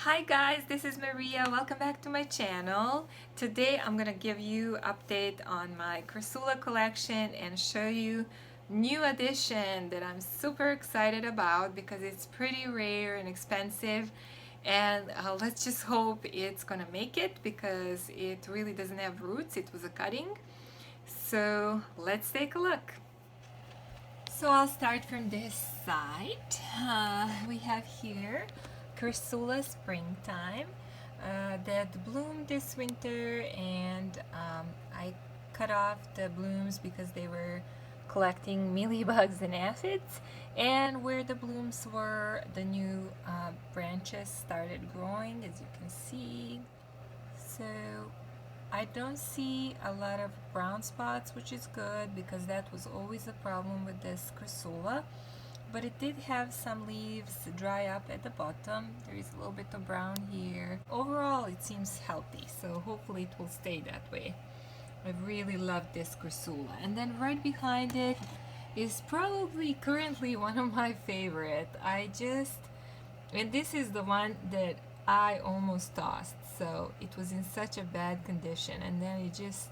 Hi guys, this is Maria. Welcome back to my channel. Today I'm gonna give you update on my Crassula collection and show you new addition that I'm super excited about because it's pretty rare and expensive, and let's just hope it's gonna make it because it really doesn't have roots. It was a cutting. So let's take a look. So I'll start from this side. We have here Crassula Springtime that bloomed this winter, and I cut off the blooms because they were collecting mealybugs and aphids, and where the blooms were, the new branches started growing, as you can see. So I don't see a lot of brown spots, which is good because that was always a problem with this Crassula. But it did have some leaves dry up at the bottom. There is a little bit of brown here. Overall, it seems healthy, so hopefully it will stay that way. I really love this Crassula. And then right behind it is probably currently one of my favorite. And this is the one that I almost tossed. So it was in such a bad condition, and then it just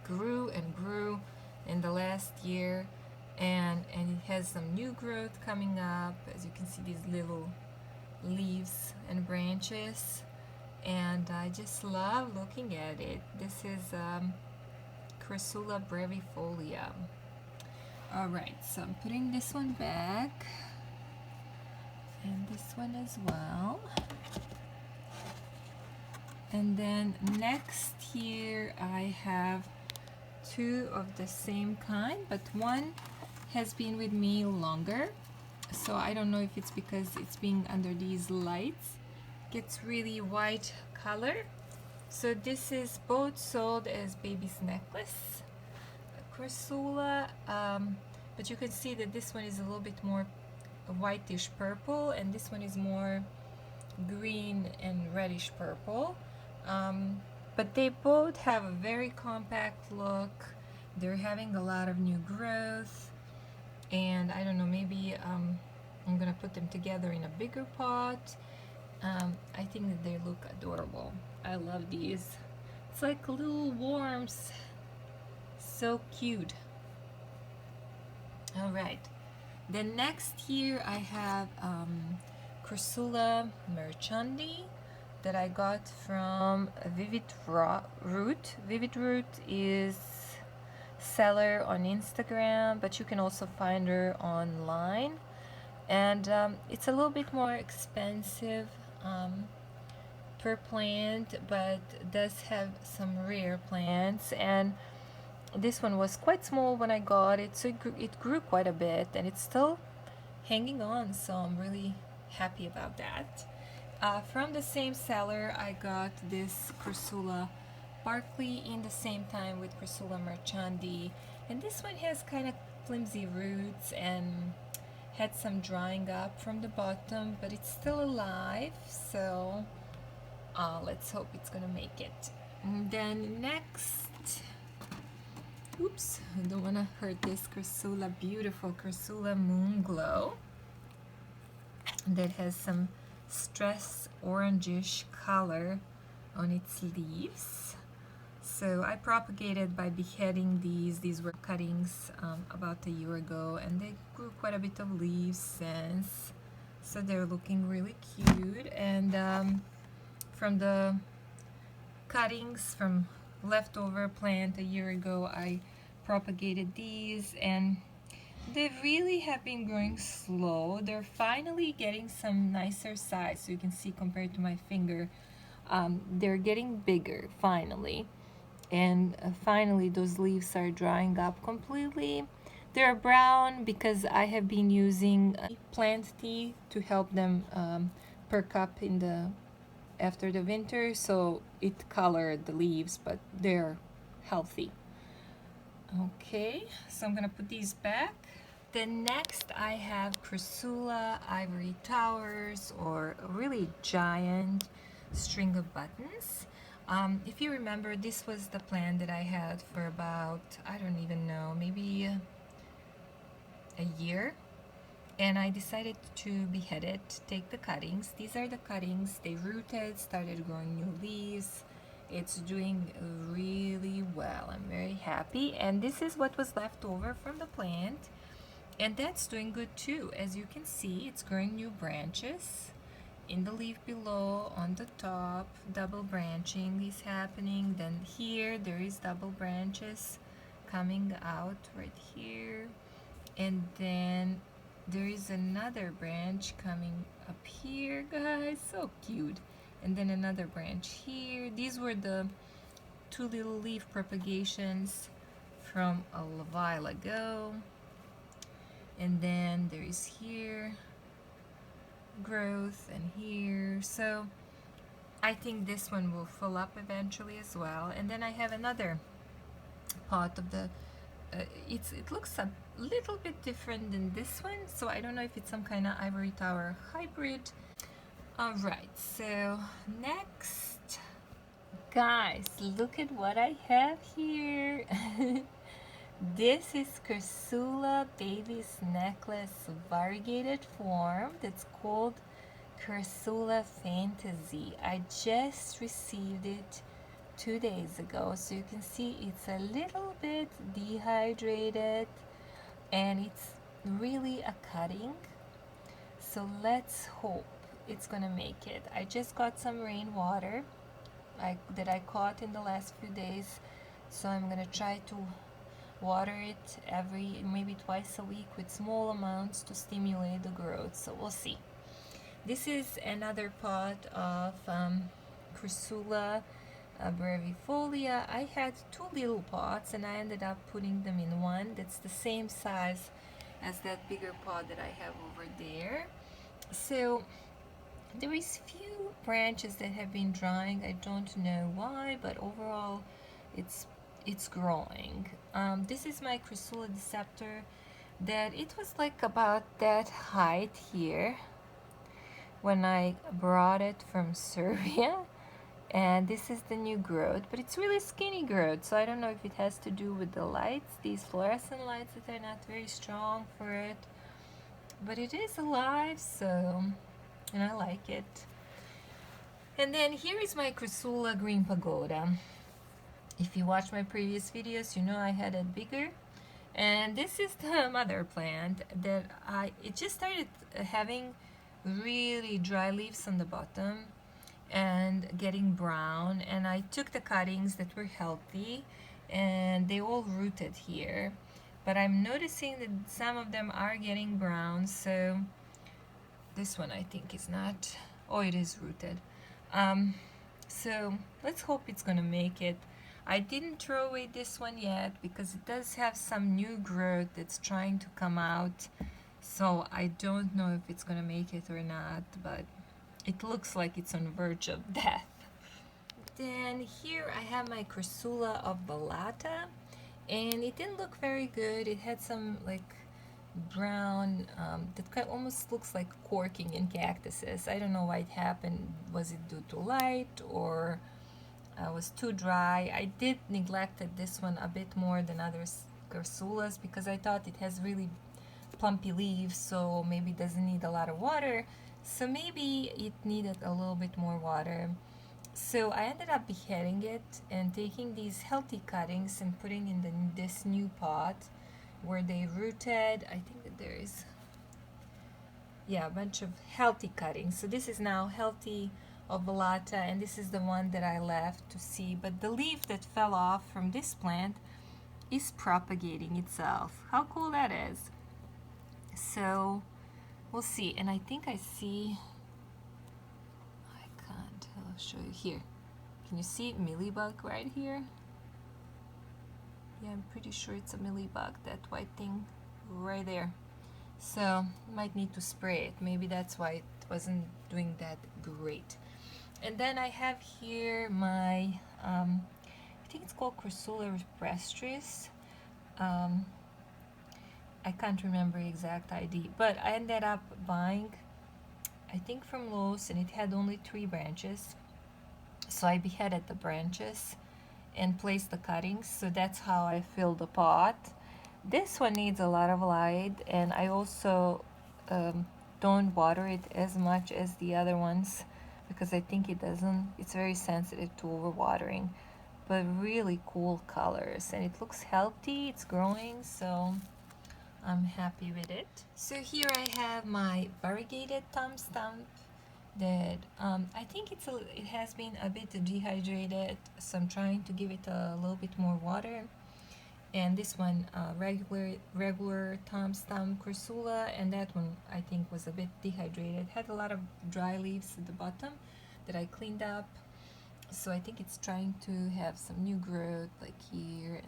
grew and grew in the last year. And it has some new growth coming up. As you can see, these little leaves and branches, and I just love looking at it. This is Crassula brevifolia. Alright, so I'm putting this one back, and this one as well. And then next here I have two of the same kind, but one has been with me longer, so I don't know if it's because it's being under these lights. It gets really white color. So this is both sold as baby's necklace Crassula, but you can see that this one is a little bit more whitish purple, and this one is more green and reddish purple. But they both have a very compact look. They're having a lot of new growth, and I don't know, maybe I'm gonna put them together in a bigger pot. I think that they look adorable. I love these. It's like little worms. So cute. Alright, then next here I have Crassula merchandi that I got from Vivid Root. Vivid Root is seller on Instagram, but you can also find her online, and it's a little bit more expensive per plant, but does have some rare plants. And this one was quite small when I got it, so it grew quite a bit, and it's still hanging on, so I'm really happy about that. From the same seller, I got this Crassula Barkley in the same time with Crassula merchandi, and this one has kind of flimsy roots and had some drying up from the bottom, but it's still alive, so let's hope it's gonna make it. And then next, oops, I don't want to hurt this Crassula, beautiful Crassula Moonglow that has some stress orangish color on its leaves. So I propagated by beheading these. These were cuttings about a year ago, and they grew quite a bit of leaves since, so they're looking really cute. And from the cuttings from leftover plant a year ago, I propagated these, and they really have been growing slow. They're finally getting some nicer size, so you can see compared to my finger, they're getting bigger finally. And finally those leaves are drying up completely. They're brown because I have been using plant tea to help them perk up after the winter, so it colored the leaves, but they're healthy. Okay, so I'm gonna put these back. Then next I have Crassula Ivory Towers, or a really giant string of buttons. If you remember, this was the plant that I had for about, I don't even know, maybe a year. and I decided to behead it, take the cuttings. These are the cuttings. They rooted, started growing new leaves. It's doing really well. I'm very happy. And this is what was left over from the plant. And that's doing good too. As you can see, it's growing new branches. In the leaf below, on the top, double branching is happening. Then here, there is double branches coming out right here. And then there is another branch coming up here, guys, so cute. And then another branch here. These were the two little leaf propagations from a while ago. And then there is here growth, and here. So I think this one will fill up eventually as well. And then I have another pot of the it looks a little bit different than this one, so I don't know if it's some kind of ivory tower hybrid. All right, so next, guys, look at what I have here. This is Crassula baby's necklace variegated form that's called Crassula Fantasy. I just received it 2 days ago, so you can see it's a little bit dehydrated and it's really a cutting, so let's hope it's gonna make it. I just got some rainwater that I caught in the last few days, so I'm gonna try to water it maybe twice a week with small amounts to stimulate the growth, so we'll see. This is another pot of Crassula brevifolia. I had 2 little pots and I ended up putting them in one that's the same size as that bigger pot that I have over there. So there is few branches that have been drying. I don't know why, but overall it's growing. This is my Crassula deceptor that it was like about that height here when I brought it from Serbia. And this is the new growth, but it's really skinny growth, so I don't know if it has to do with the lights, these fluorescent lights that are not very strong for it, but it is alive, so, and I like it. And then here is my Crassula green pagoda. If you watch my previous videos, you know I had it bigger. And this is the mother plant that it just started having really dry leaves on the bottom and getting brown, and I took the cuttings that were healthy and they all rooted here, but I'm noticing that some of them are getting brown, so this one I think is not. Oh, it is rooted. So let's hope it's gonna make it. I didn't throw away this one yet because it does have some new growth that's trying to come out, so I don't know if it's gonna make it or not, but it looks like it's on the verge of death. Then here I have my Crassula of Balata, and it didn't look very good. It had some like brown, that almost looks like corking in cactuses. I don't know why it happened. Was it due to light or was too dry? I did neglected this one a bit more than other Crassulas because I thought it has really plumpy leaves, so maybe it doesn't need a lot of water. So maybe it needed a little bit more water. So I ended up beheading it and taking these healthy cuttings and putting in this new pot where they rooted. I think that there is, yeah, a bunch of healthy cuttings. So this is now healthy ovulata, and this is the one that I left to see. But the leaf that fell off from this plant is propagating itself. How cool that is. So we'll see. And I think I see, I can't, I'll show you here. Can you see mealybug right here? Yeah, I'm pretty sure it's a mealybug, that white thing right there. So might need to spray it. Maybe that's why it wasn't doing that great. And then I have here my, I think it's called Crassula rupestris. I can't remember exact ID, but I ended up buying, I think from Lowe's, and it had only 3 branches. So I beheaded the branches and placed the cuttings. So that's how I filled the pot. This one needs a lot of light, and I also don't water it as much as the other ones because I think it's very sensitive to overwatering. But really cool colors, and it looks healthy, it's growing, so I'm happy with it. So here I have my variegated thumb stump that I think it has been a bit dehydrated, so I'm trying to give it a little bit more water. And this one, regular thumb stump Crassula, and that one I think was a bit dehydrated. Had a lot of dry leaves at the bottom that I cleaned up, so I think it's trying to have some new growth like here.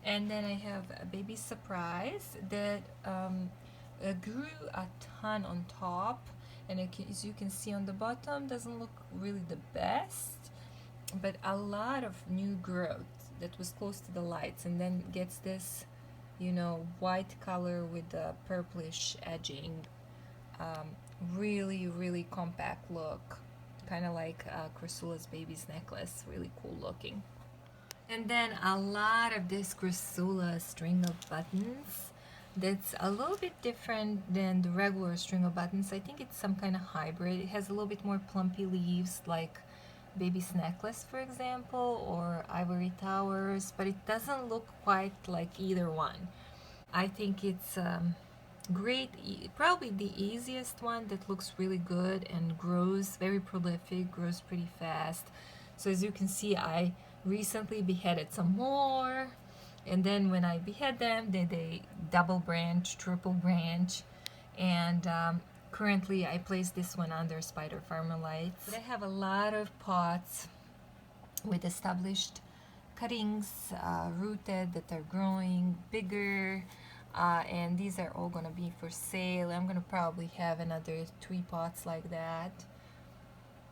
And then I have a baby surprise that grew a ton on top, and as you can see on the bottom, doesn't look really the best, but a lot of new growth that was close to the lights, and then gets this, you know, white color with the purplish edging. Really, really compact look, kind of like Crassula's baby's necklace. Really cool looking. And then a lot of this Crassula string of buttons that's a little bit different than the regular string of buttons. I think it's some kind of hybrid. It has a little bit more plumpy leaves like baby's necklace, for example, or ivory towers, but it doesn't look quite like either one. I think it's great, probably the easiest one that looks really good and grows very prolific, grows pretty fast. So as you can see, I recently beheaded some more, and then when I behead them, they double branch, triple branch, and currently I placed this one under spider farmer lights. But I have a lot of pots with established cuttings rooted that are growing bigger, and these are all gonna be for sale. I'm gonna probably have another 3 pots like that.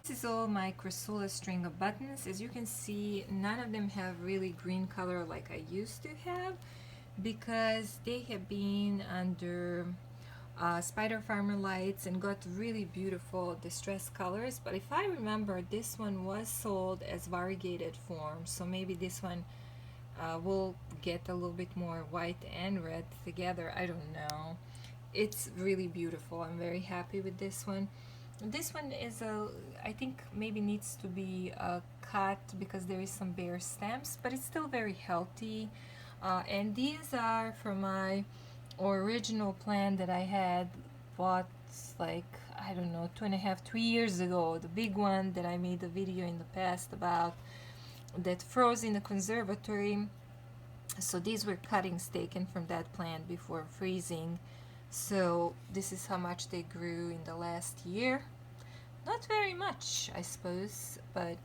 This is all my Crassula string of buttons. As you can see, none of them have really green color like I used to have because they have been under spider farmer lights and got really beautiful distress colors. But if I remember, this one was sold as variegated form, so maybe this one will get a little bit more white and red together. I don't know. It's really beautiful. I'm very happy with this one. This one is I think maybe needs to be cut because there is some bare stems, but it's still very healthy. And these are from my original plant that I had bought like, I don't know, 2.5, 3 years ago. The big one that I made a video in the past about that froze in the conservatory. So these were cuttings taken from that plant before freezing. So this is how much they grew in the last year. Not very much, I suppose, but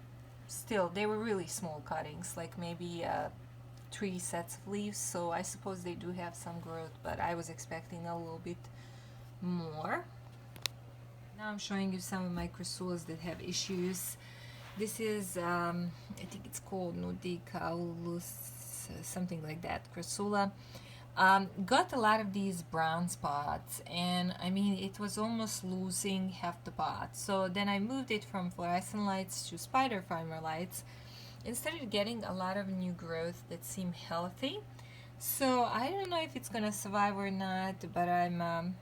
still, they were really small cuttings, like maybe 3 sets of leaves, so I suppose they do have some growth, but I was expecting a little bit more. Now I'm showing you some of my Crassulas that have issues. This is, I think it's called Nudicaulus, something like that, Crassula. Got a lot of these brown spots, and I mean it was almost losing half the pot. So then I moved it from fluorescent lights to spider farmer lights and started getting a lot of new growth that seemed healthy. So I don't know if it's gonna survive or not, but I'm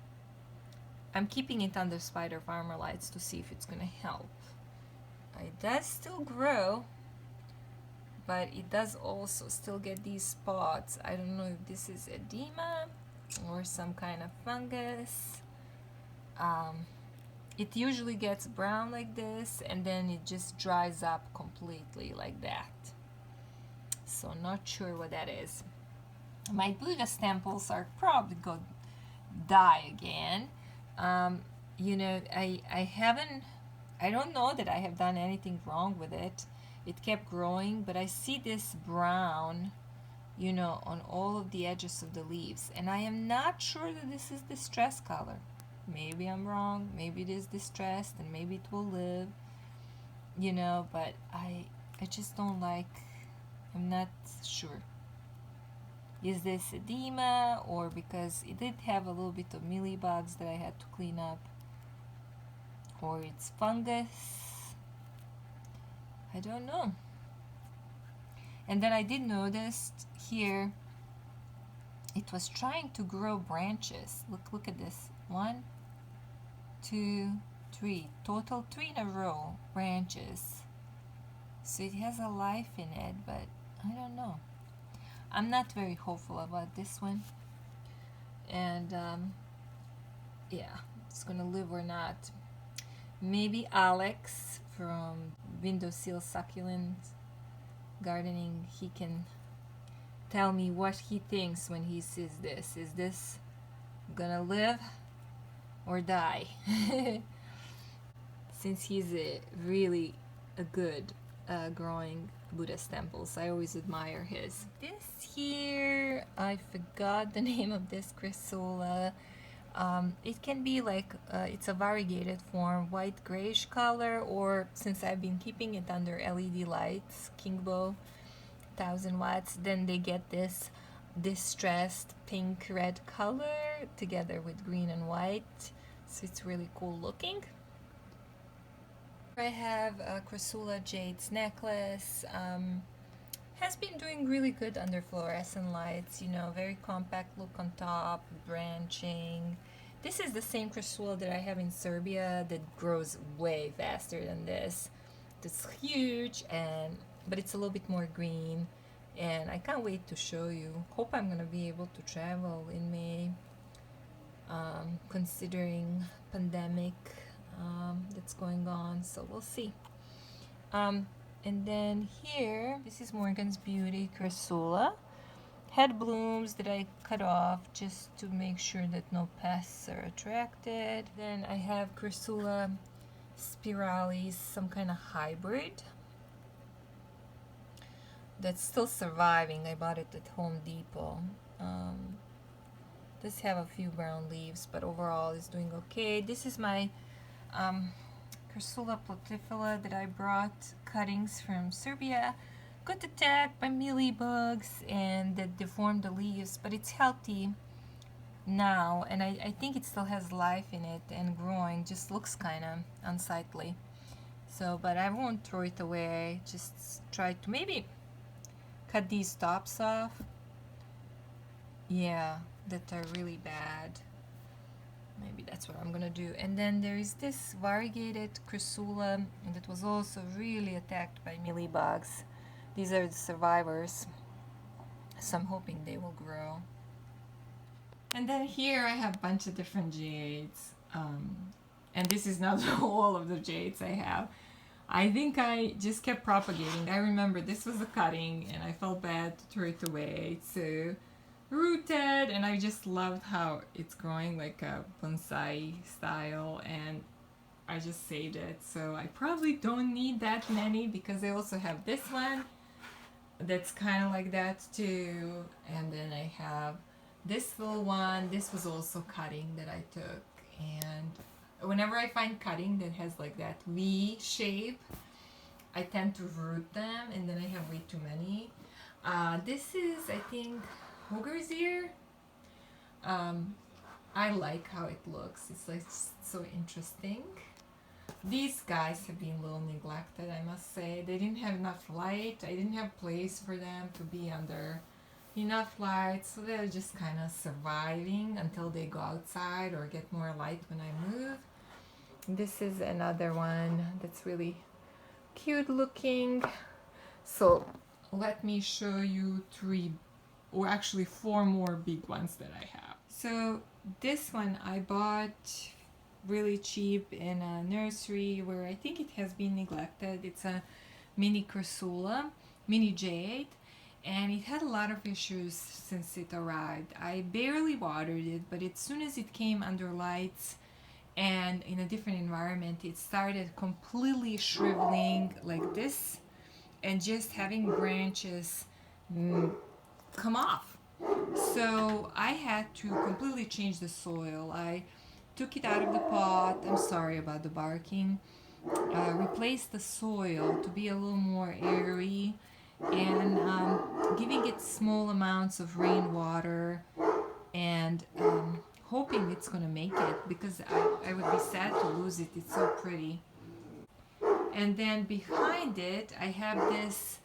keeping it under spider farmer lights to see if it's gonna help. It does still grow, but it does also still get these spots. I don't know if this is edema or some kind of fungus. It usually gets brown like this, and then it just dries up completely like that. So not sure what that is. My Buddhist temples are probably going to die again. You know, I don't know that I have done anything wrong with it. It kept growing, but I see this brown, you know, on all of the edges of the leaves, and I am not sure that this is distress color. Maybe I'm wrong, maybe it is distressed, and maybe it will live, you know, but I just don't like, I'm not sure. Is this edema, or because it did have a little bit of mealybugs that I had to clean up, or it's fungus? I don't know. And then I did notice here it was trying to grow branches. Look at this. 1, 2, 3. Total 3 in a row branches. So it has a life in it, but I don't know. I'm not very hopeful about this one. And yeah, it's gonna live or not. Maybe Alex from Windowsill Succulent Gardening, he can tell me what he thinks when he sees this. Is this gonna live or die? Since he's really a good growing Buddhist temples, I always admire his. This here, I forgot the name of this Crassula. It can be like, it's a variegated form, white grayish color, or since I've been keeping it under LED lights, Kingbow 1000 watts, then they get this distressed pink red color together with green and white, so it's really cool looking. I have a Crassula Jade's necklace. Has been doing really good under fluorescent lights, you know, very compact look on top, branching. This is the same Crassula that I have in Serbia that grows way faster than this. It's huge, but it's a little bit more green, and I can't wait to show you. Hope I'm gonna be able to travel in May, considering pandemic that's going on, so we'll see. And then here, this is Morgan's Beauty Crassula. Head blooms that I cut off just to make sure that no pests are attracted. Then I have Crassula spiralis, some kind of hybrid that's still surviving. I bought it at Home Depot. Does have a few brown leaves, but overall it's doing okay. This is my Crassula platyphylla that I brought cuttings from Serbia. Got attacked by mealybugs and that deformed the leaves, but it's healthy now, and I think it still has life in it and growing, just looks kind of unsightly. So, but I won't throw it away, just try to maybe cut these tops off. Yeah, that are really bad. Maybe that's what I'm gonna do. And then there is this variegated Crassula that was also really attacked by mealybugs. These are the survivors, so I'm hoping they will grow. And then here I have a bunch of different jades, and this is not all of the jades I have. I think I just kept propagating. I remember this was a cutting and I felt bad to throw it away, so rooted, and I just loved how it's growing like a bonsai style, and I just saved it. So I probably don't need that many because I also have this one that's kind of like that too, and then I have this little one. This was also cutting that I took, and whenever I find cutting that has like that V shape, I tend to root them, and then I have way too many. This is, I think, Ogre's ear. I like how it looks. It's like so interesting. These guys have been a little neglected, I must say. They didn't have enough light. I didn't have place for them to be under enough light, so they're just kind of surviving until they go outside or get more light when I move. This is another one that's really cute looking. So let me show you three, or actually four more big ones that I have. So this one I bought really cheap in a nursery where I think it has been neglected. It's a mini Crassula, mini Jade, and it had a lot of issues since it arrived. I barely watered it, but as soon as it came under lights and in a different environment, it started completely shriveling like this and just having branches come off. So I had to completely change the soil. I took it out of the pot. I'm sorry about the barking. Replaced the soil to be a little more airy, and giving it small amounts of rainwater, and hoping it's gonna make it, because I would be sad to lose it. It's so pretty. And then behind it I have this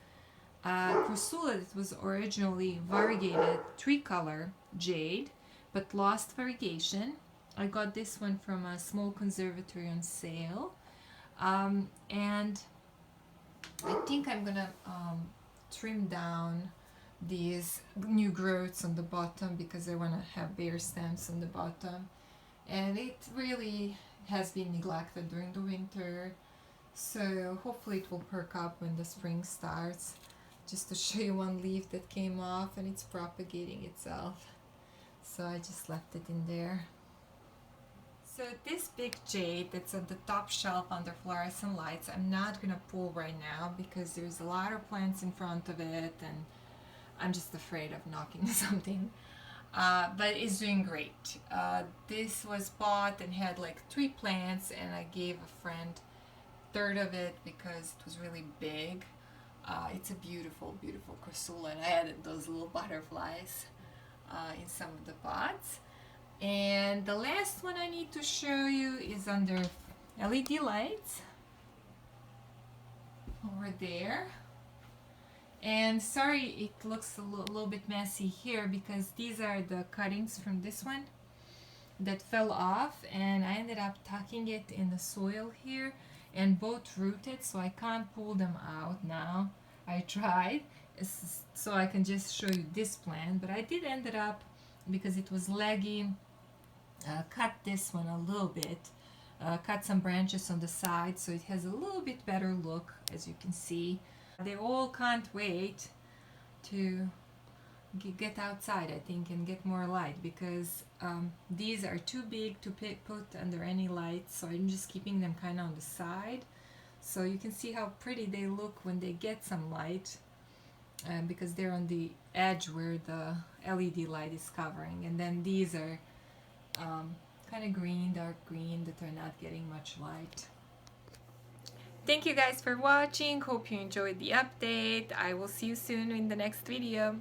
Crassula that was originally variegated 3-color Jade but lost variegation, I got this one from a small conservatory on sale, and I think I'm gonna trim down these new growths on the bottom because I want to have bare stems on the bottom, and it really has been neglected during the winter, so hopefully it will perk up when the spring starts. Just to show you one leaf that came off, and it's propagating itself, so I just left it in there. So this big jade that's on the top shelf under fluorescent lights, I'm not gonna pull right now because there's a lot of plants in front of it and I'm just afraid of knocking something. But it's doing great. This was bought and had like 3 plants, and I gave a friend a third of it because it was really big. It's a beautiful, beautiful Crassula, and I added those little butterflies in some of the pots. And the last one I need to show you is under LED lights over there. And sorry it looks a little bit messy here because these are the cuttings from this one that fell off, and I ended up tucking it in the soil here, and both rooted, so I can't pull them out now. I tried so I can just show you this plant, but I did end up, because it was leggy, cut this one a little bit, cut some branches on the side so it has a little bit better look, as you can see. They all can't wait to get outside, I think, and get more light, because these are too big to put under any light, so I'm just keeping them kind of on the side so you can see how pretty they look when they get some light, because they're on the edge where the LED light is covering. And then these are kind of green, dark green, that are not getting much light. Thank you guys for watching. Hope you enjoyed the update. I will see you soon in the next video.